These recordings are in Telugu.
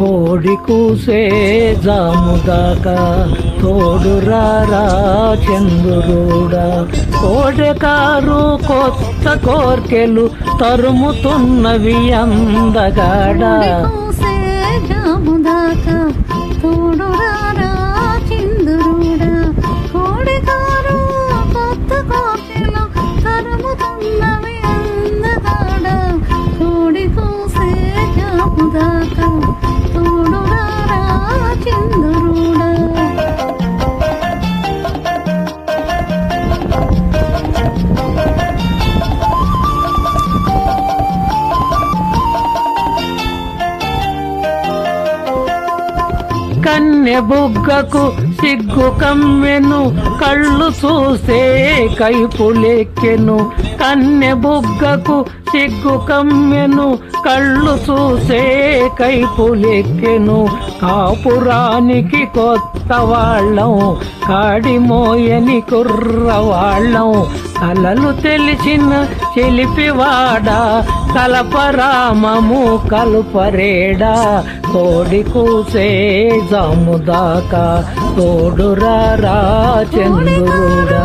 కోడి కూసే జాముదాకా తోడురారా చంద్రుడా. కోడెకారు కొత్త కోర్కెలు తరుముతున్నవి అందగాడా. కన్నె బుగ్గకు సిగ్గు కమ్మెను కళ్ళు చూసే కైపులెక్కెను. కన్నె బుగ్గకు సిగ్గు కమ్మెను కళ్ళు చూసే కైపులెక్కెను. కాపురానికి కొత్త వాళ్ళం కాడిమోయని కుర్రవాళ్ళం. కలలు తెలిసిన చెలిపివాడా కలపరామము కలుపరేడా. కోడి కూసే జాముదాకా తోడురారా చంద్రుడా.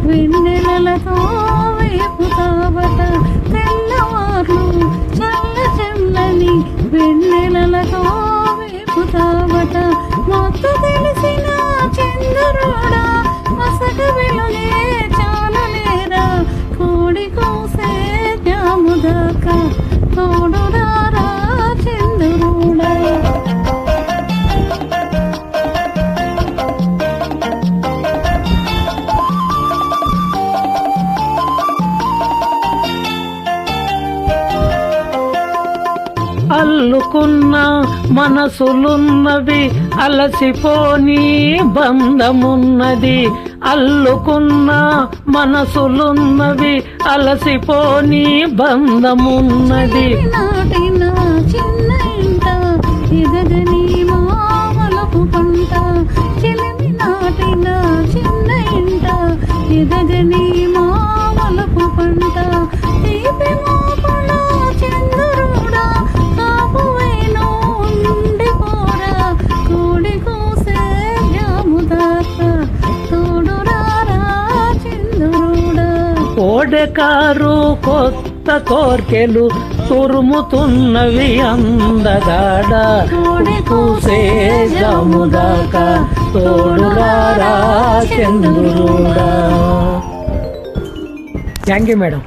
వెన్నెలతో వేపుతావట తెల్లవార్లు చల్ల చెల్లని వెన్నెలతో వేపుతావట. మొత్తం తెలిసిన చంద్రుడా మసక వెలుగే చాలలేరా. కోడి కూసే జాముదాకా తోడురారా చంద్రుడా. అల్లుకున్న మనసులున్నవి అలసిపోని బంధమున్నది. అల్లుకున్న మనసులున్నవి అలసిపోని బంధమున్నది. నాటిన చిన్న ఇంట ఎదగని మామలపు పంట. చిలిమి నాటిన చిన్న ఇంట ఎదగని మామలపు పంట. తీపి మోపల చంద్రుడా కాపువేను ఉండిపోరా. కోడి కూసే జాముదాకా తోడురారా చంద్రుడా. కోడెకారు కొత్త కోర్కెలు తురుముతున్నవి అందగాడా. కోడి కూసే జాముదాకా తోడురారా చంద్రుడా. Thank you madam.